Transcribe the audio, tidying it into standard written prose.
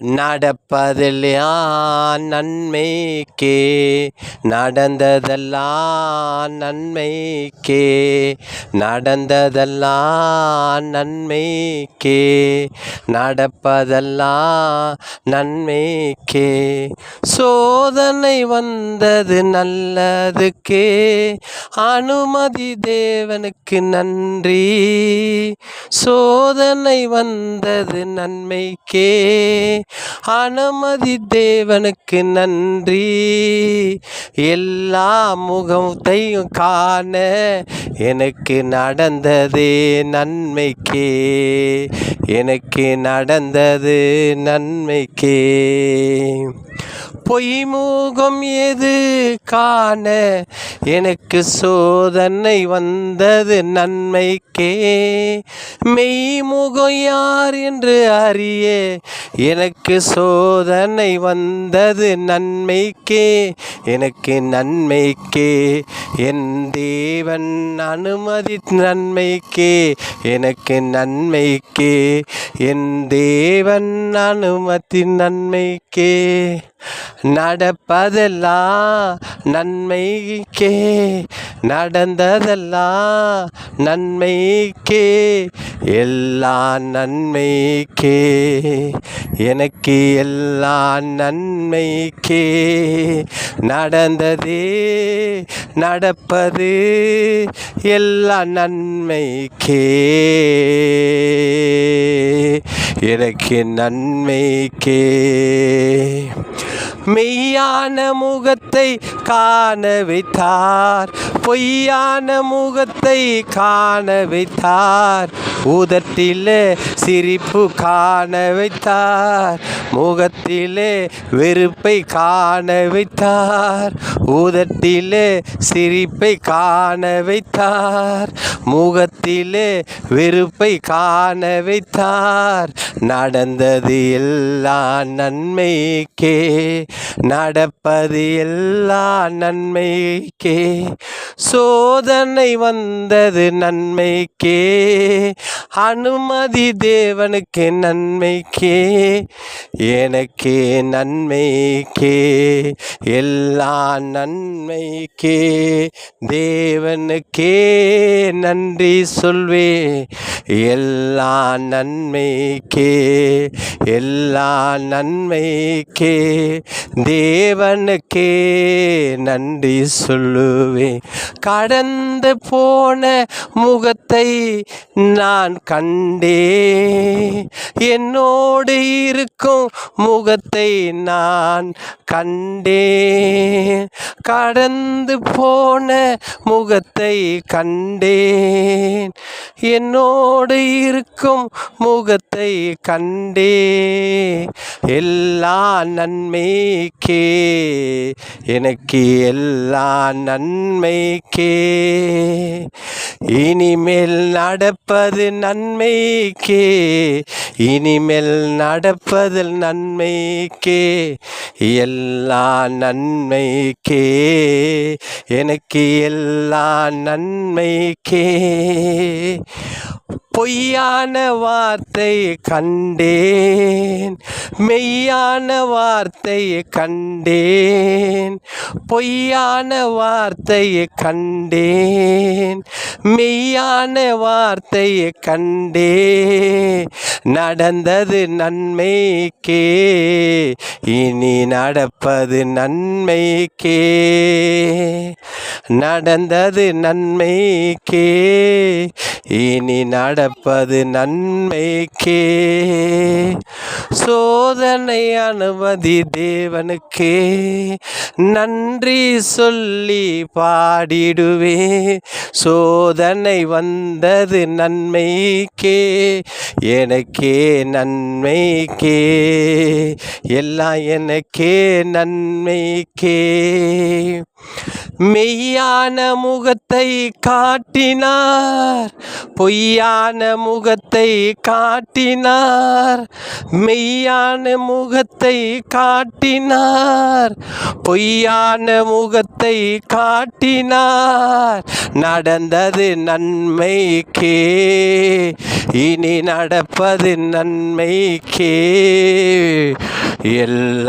நடப்பதெல்லாம் நன்மைக்கே, நடந்ததெல்லாம் நன்மைக்கே, நடந்ததெல்லாம் நன்மைக்கே, நடப்பதெல்லாம் நன்மைக்கே. சோதனை வந்தது நல்லதுக்கே, அனுமதி தேவனுக்கு நன்றி. சோதனை வந்தது நன்மைக்கே, அனுமதி தேவனுக்கு நன்றி. எல்லா முகத்தையும் காண எனக்கு நடந்ததே நன்மைக்கே, எனக்கு நடந்தது நன்மைக்கே. பொய்முகம் எது காண எனக்கு சோதனை வந்தது நன்மைக்கே. மெய்முகம் யார் என்று அறிய எனக்கு சோதனை வந்தது நன்மைக்கே, எனக்கு நன்மைக்கே. என் தேவன் அனுமதி நன்மைக்கே, எனக்கு நன்மைக்கே. என் தேவன் அனுமதி நன்மைக்கே. நடப்பதெல்லாம் நன்மைக்கே, நடந்ததெல்லாம் நன்மைக்கே, எல்லாம் நன்மைக்கே. எனக்கு எல்லாம் நன்மைக்கே. நடந்ததே நடப்பது எல்லாம் நன்மைக்கே, எனக்கு நன்மைக்கே. மெய்யான முகத்தை காண வைத்தார், பொய்யான முகத்தை காண வைத்தார். உதட்டிலே சிரிப்பு காண வைத்தார், முகத்திலே வெறுப்பை காண வைத்தார். உதட்டிலே சிரிப்பை காண வைத்தார், முகத்திலே வெறுப்பை காண வைத்தார். நடந்தது எல்லாம் நன்மைக்கே, நடப்பது எல்லாம் நன்மைக்கே. சோதனை வந்தது நன்மைக்கே, அனுமதி தேவனுக்கு நன்மைக்கே, எனக்கே நன்மைக்கே. எல்லாம் நன்மைக்கே, தேவனுக்கே நன்றி சொல்வே. எல்லாம் நன்மைக்கே, எல்லாம் நன்மைக்கே, தேவனுக்கே நன்றி சொல்லுவே. கடந்து போன முகத்தை நான் கண்டே, என்னோடு இருக்கும் முகத்தை நான் கண்டே. கடந்து போன முகத்தை கண்டேன், என்னோடு இருக்கும் முகத்தை கண்டே. எல்லாம் நன்மைக்கே, எனக்கு எல்லாம் நன்மைக்கே. இனிமேல் நடப்பது நன்மைக்கே, இனிமேல் நடப்பதில் நன்மைக்கே. எல்லாம் நன்மைக்கே, எனக்கு எல்லாம் நன்மைக்கே. பொய்யான வார்த்தை கண்டேன், மெய்யான வார்த்தை கண்டேன். பொய்யான வார்த்தை கண்டேன், மெய்யான வார்த்தை கண்டே. நடந்தது நன்மைக்கே, இனி நடப்பது நன்மைக்கே. நடந்தது நன்மைக்கே, இனி நடப்பது நன்மைக்கே. சோதனை அனுமதி தேவனுக்கே நன்றி சொல்லி பாடிடுவே. சோதனை வந்தது நன்மைக்கே, எனக்கே நன்மைக்கே. எல்லாம் எனக்கே நன்மைக்கே. மெய்யான முகத்தை காட்டினார், பொய்யான முகத்தை காட்டினார். மெய்யான முகத்தை காட்டினார், பொய்யான முகத்தை காட்டினார். நடந்தது நன்மைக்கே, இனி நடப்பது நன்மைக்கே. எல்லா